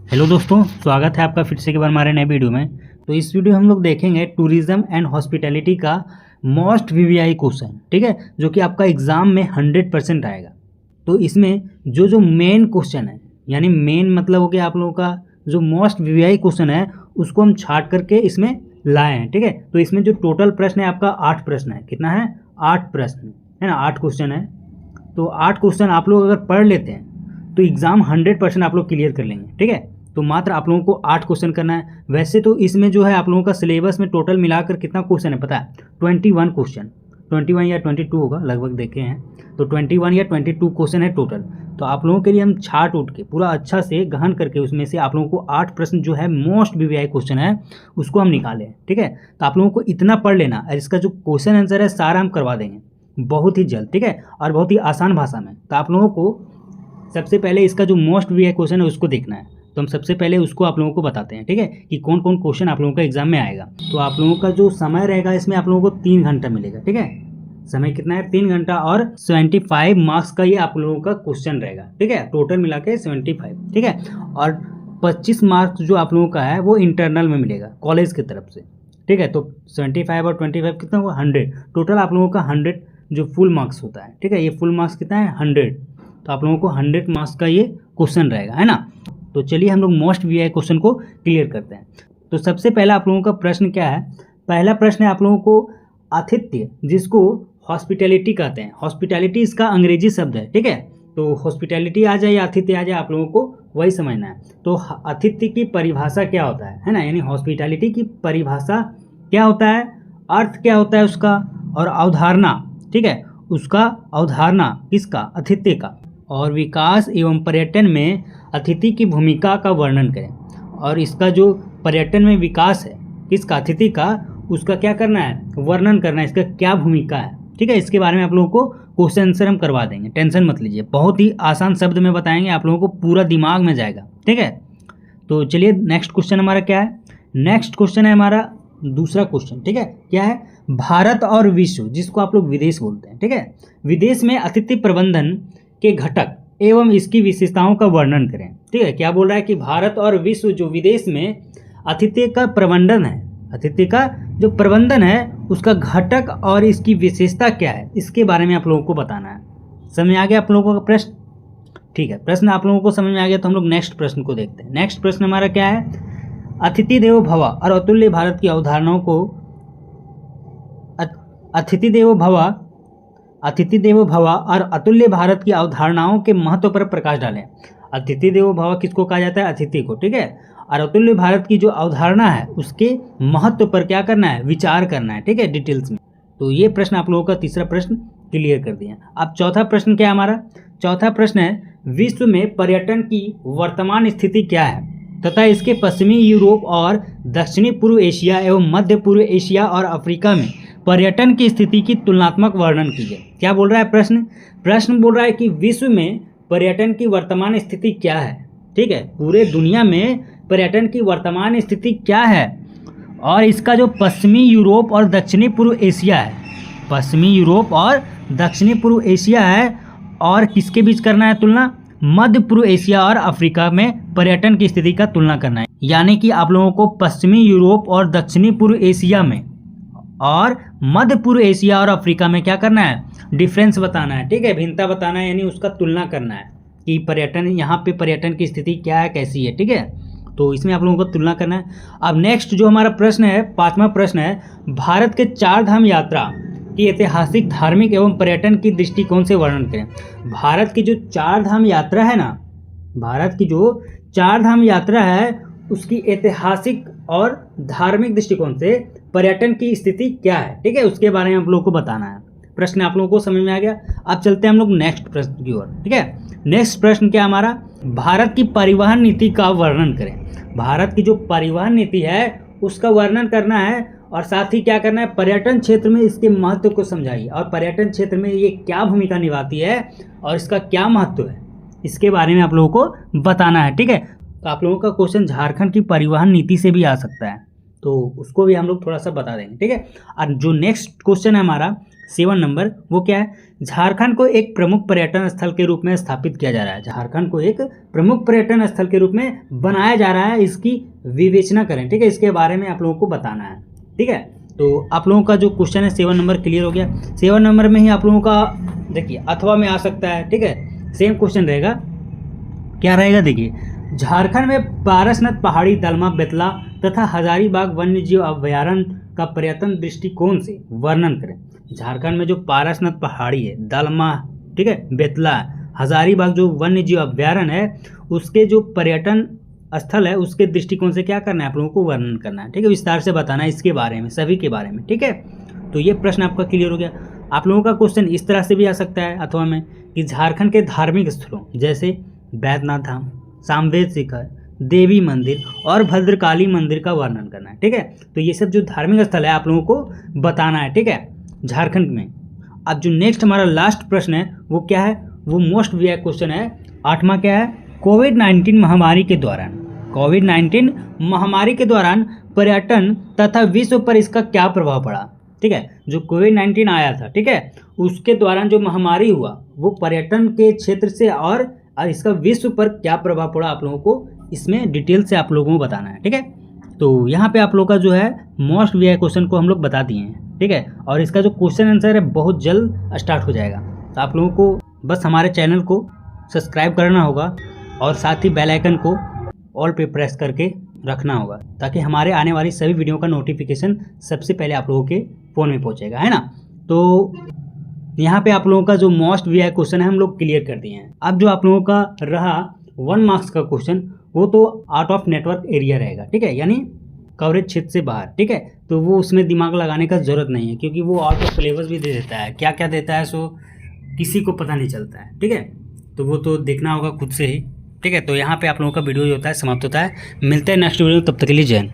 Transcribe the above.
Hello दोस्तों, स्वागत है आपका फिर से एक बार हमारे नए वीडियो में। तो इस वीडियो में हम लोग देखेंगे टूरिज्म एंड हॉस्पिटैलिटी का मोस्ट वीवीआई क्वेश्चन, ठीक है, जो कि आपका एग्जाम में 100% आएगा। तो इसमें जो मेन क्वेश्चन है, यानी मेन मतलब हो गया आप लोगों का जो मोस्ट वीवीआई क्वेश्चन है उसको हम छाट करके इसमें लाए हैं, ठीक है। तो इसमें जो टोटल प्रश्न है आपका 8 प्रश्न है। कितना है? 8 प्रश्न है ना, 8 क्वेश्चन है। तो 8 क्वेश्चन आप लोग अगर पढ़ लेते हैं तो एग्ज़ाम 100% आप लोग क्लियर कर लेंगे, ठीक है। तो मात्र आप लोगों को 8 क्वेश्चन करना है। वैसे तो इसमें जो है आप लोगों का सिलेबस में टोटल मिलाकर कितना क्वेश्चन है पता है? 21 क्वेश्चन, 21 या 22 होगा लगभग, देखे हैं तो 21 या 22 क्वेश्चन है टोटल। तो आप लोगों के लिए हम छाट उठ के पूरा अच्छा से गहन करके उसमें से आप लोगों को 8 प्रश्न जो है मोस्ट वीवीआई क्वेश्चन है उसको हम निकाले हैं, ठीक है। तो आप लोगों को इतना पढ़ लेना और इसका जो क्वेश्चन आंसर है सारा हम करवा देंगे बहुत ही जल्द, ठीक है, और बहुत ही आसान भाषा में। तो आप लोगों को सबसे पहले इसका जो मोस्ट वीवीआई क्वेश्चन है उसको देखना है। तो हम सबसे पहले उसको आप लोगों को बताते हैं, ठीक है, कि कौन कौन क्वेश्चन आप लोगों का एग्जाम में आएगा। तो आप लोगों का जो समय रहेगा इसमें आप लोगों को 3 घंटा मिलेगा, ठीक है। समय कितना है? 3 घंटा, और 75 मार्क्स का ये आप लोगों का क्वेश्चन रहेगा, ठीक है, टोटल मिला के 75, ठीक है। और 25 मार्क्स जो आप लोगों का है वो इंटरनल में मिलेगा कॉलेज की तरफ से, ठीक है। तो 75 और 25 कितना हुआ? 100। टोटल आप लोगों का 100 जो फुल मार्क्स होता है, ठीक है। ये फुल मार्क्स कितना है? 100। तो आप लोगों को 100 मार्क्स का ये क्वेश्चन रहेगा, है ना। तो चलिए हम लोग मोस्ट वीवीआई क्वेश्चन को क्लियर करते हैं। तो सबसे पहला आप लोगों का प्रश्न क्या है? पहला प्रश्न है आप लोगों को आतिथ्य, जिसको हॉस्पिटैलिटी कहते हैं। हॉस्पिटैलिटी इसका अंग्रेजी शब्द है, ठीक है। तो हॉस्पिटैलिटी आ जाए या आतिथ्य आ जाए, आप लोगों को वही समझना है। तो आतिथ्य की परिभाषा क्या होता है ना, यानी हॉस्पिटैलिटी की परिभाषा क्या होता है, अर्थ क्या होता है उसका, और अवधारणा, ठीक है, उसका अवधारणा किसका? आतिथ्य का। और विकास एवं पर्यटन में अतिथि की भूमिका का वर्णन करें। और इसका जो पर्यटन में विकास है किसका? अतिथि का, उसका क्या करना है? वर्णन करना है, इसका क्या भूमिका है, ठीक है। इसके बारे में आप लोगों को क्वेश्चन आंसर हम करवा देंगे, टेंशन मत लीजिए। बहुत ही आसान शब्द में बताएंगे, आप लोगों को पूरा दिमाग में जाएगा, ठीक है। तो चलिए नेक्स्ट क्वेश्चन हमारा क्या है? नेक्स्ट क्वेश्चन है हमारा दूसरा क्वेश्चन, ठीक है। क्या है? भारत और विश्व, जिसको आप लोग विदेश बोलते हैं, ठीक है। विदेश में अतिथि प्रबंधन के घटक एवं इसकी विशेषताओं का वर्णन करें, ठीक है। क्या बोल रहा है कि भारत और विश्व जो विदेश में आतिथ्य का प्रबंधन है, आतिथ्य का जो प्रबंधन है उसका घटक और इसकी विशेषता क्या है, इसके बारे में आप लोगों को बताना है। समझ में आ गया आप लोगों का प्रश्न? ठीक है, प्रश्न आप लोगों को समझ में आ गया तो हम लोग नेक्स्ट प्रश्न को देखते हैं। नेक्स्ट प्रश्न हमारा क्या है? अतिथि देवो भव और अतुल्य भारत की अवधारणाओं को अतिथि देवो भव और अतुल्य भारत की अवधारणाओं के महत्व पर प्रकाश डालें। अतिथि देवो भव किसको कहा जाता है? अतिथि को, ठीक है। और अतुल्य भारत की जो अवधारणा है उसके महत्व पर क्या करना है? विचार करना है, ठीक है, डिटेल्स में। तो ये प्रश्न आप लोगों का तीसरा प्रश्न क्लियर कर दिया। अब चौथा प्रश्न क्या है हमारा? चौथा प्रश्न है विश्व में पर्यटन की वर्तमान स्थिति क्या है तथा इसके पश्चिमी यूरोप और दक्षिणी पूर्व एशिया एवं मध्य पूर्व एशिया और अफ्रीका में पर्यटन की स्थिति की तुलनात्मक वर्णन कीजिए। क्या बोल रहा है प्रश्न? प्रश्न बोल रहा है कि विश्व में पर्यटन की वर्तमान स्थिति क्या है, ठीक है, पूरे दुनिया में पर्यटन की वर्तमान स्थिति क्या है, और इसका जो पश्चिमी यूरोप और दक्षिणी पूर्व एशिया है, पश्चिमी यूरोप और दक्षिणी पूर्व एशिया है, और किसके बीच करना है तुलना? मध्य पूर्व एशिया और अफ्रीका में पर्यटन की स्थिति का तुलना करना है। यानी कि आप लोगों को पश्चिमी यूरोप और दक्षिणी पूर्व एशिया में और मध्य पूर्व एशिया और अफ्रीका में क्या करना है? डिफरेंस बताना है, ठीक है, भिन्नता बताना है, यानी उसका तुलना करना है कि पर्यटन, यहाँ पे पर्यटन की स्थिति क्या है, कैसी है, ठीक है। तो इसमें आप लोगों को तुलना करना है। अब नेक्स्ट जो हमारा प्रश्न है, पांचवा प्रश्न है, भारत के 4 धाम यात्रा की ऐतिहासिक, धार्मिक एवं पर्यटन की दृष्टिकोण से वर्णन करें। भारत की जो 4 धाम यात्रा है ना, भारत की जो 4 धाम यात्रा है उसकी ऐतिहासिक और धार्मिक दृष्टिकोण से पर्यटन की स्थिति क्या है, ठीक है, उसके बारे में आप लोगों को बताना है। प्रश्न आप लोगों को समझ में आ गया। अब चलते हैं हम लोग नेक्स्ट प्रश्न की ओर, ठीक है। नेक्स्ट प्रश्न क्या हमारा? भारत की परिवहन नीति का वर्णन करें। भारत की जो परिवहन नीति है उसका वर्णन करना है, और साथ ही क्या करना है? पर्यटन क्षेत्र में इसके महत्व को समझाइए, और पर्यटन क्षेत्र में ये क्या भूमिका निभाती है और इसका क्या महत्व है, इसके बारे में आप लोगों को बताना है, ठीक है। तो आप लोगों का क्वेश्चन झारखंड की परिवहन नीति से भी आ सकता है, तो उसको भी हम लोग थोड़ा सा बता देंगे, ठीक है। और जो नेक्स्ट क्वेश्चन है हमारा 7 नंबर, वो क्या है, झारखंड को एक प्रमुख पर्यटन स्थल के रूप में स्थापित किया जा रहा है। झारखंड को एक प्रमुख पर्यटन स्थल के रूप में बनाया जा रहा है, इसकी विवेचना करें, ठीक है। इसके बारे में आप लोगों को बताना है, ठीक है। तो आप लोगों का जो क्वेश्चन है 7 नंबर क्लियर हो गया। 7 नंबर में ही आप लोगों का देखिए अथवा में आ सकता है, ठीक है। सेम क्वेश्चन रहेगा, क्या रहेगा देखिए, झारखंड में पारसनाथ पहाड़ी, दलमा, बेतला तथा हजारीबाग वन्यजीव अभयारण्य का पर्यटन दृष्टिकोण से वर्णन करें। झारखंड में जो पारसनाथ पहाड़ी है, दलमा, ठीक है, बेतला, हजारीबाग जो वन्यजीव अभयारण्य है, उसके जो पर्यटन स्थल है उसके दृष्टिकोण से क्या करना है, आप लोगों को वर्णन करना है, ठीक है। विस्तार से बताना है इसके बारे में, सभी के बारे में, ठीक है। तो ये प्रश्न आपका क्लियर हो गया। आप लोगों का क्वेश्चन इस तरह से भी आ सकता है अथवा में कि झारखंड के धार्मिक स्थलों जैसे बैद्यनाथ धाम, सामवेद शिखर, देवी मंदिर और भद्रकाली मंदिर का वर्णन करना है, ठीक है। तो ये सब जो धार्मिक स्थल है आप लोगों को बताना है, ठीक है, झारखंड में। अब जो नेक्स्ट हमारा लास्ट प्रश्न है वो क्या है, वो मोस्ट वीआईपी क्वेश्चन है 8वां, क्या है, कोविड-19 महामारी के दौरान, कोविड-19 महामारी के दौरान पर्यटन तथा विश्व पर इसका क्या प्रभाव पड़ा, ठीक है। जो कोविड-19 आया था, ठीक है, उसके दौरान जो महामारी हुआ वो पर्यटन के क्षेत्र से और इसका विश्व पर क्या प्रभाव पड़ा, आप लोगों को इसमें डिटेल से आप लोगों को बताना है, ठीक है। तो यहाँ पे आप लोगों का जो है मोस्ट वीआईपी क्वेश्चन को हम लोग बता दिए हैं, ठीक है। और इसका जो क्वेश्चन आंसर है बहुत जल्द स्टार्ट हो जाएगा। तो आप लोगों को बस हमारे चैनल को सब्सक्राइब करना होगा और साथ ही बेल आइकन को ऑल पे प्रेस करके रखना होगा, ताकि हमारे आने वाली सभी वीडियो का नोटिफिकेशन सबसे पहले आप लोगों के फ़ोन में पहुंचेगा, है ना। तो यहाँ पे आप लोगों का जो मोस्ट वीआईपी क्वेश्चन है हम लोग क्लियर कर दिए हैं। अब जो आप लोगों का रहा 1 मार्क्स का क्वेश्चन, वो तो आउट ऑफ नेटवर्क एरिया रहेगा, ठीक है, यानी कवरेज क्षेत्र से बाहर, ठीक है। तो वो उसमें दिमाग लगाने का ज़रूरत नहीं है, क्योंकि वो आउट ऑफ सिलेबस भी दे देता है, क्या क्या देता है सो किसी को पता नहीं चलता है, ठीक है। तो वो तो देखना होगा खुद से ही, ठीक है। तो यहाँ पे आप लोगों का वीडियो जो होता है समाप्त होता है। मिलते हैं नेक्स्ट वीडियो, तब तक के लिए जय हिंद।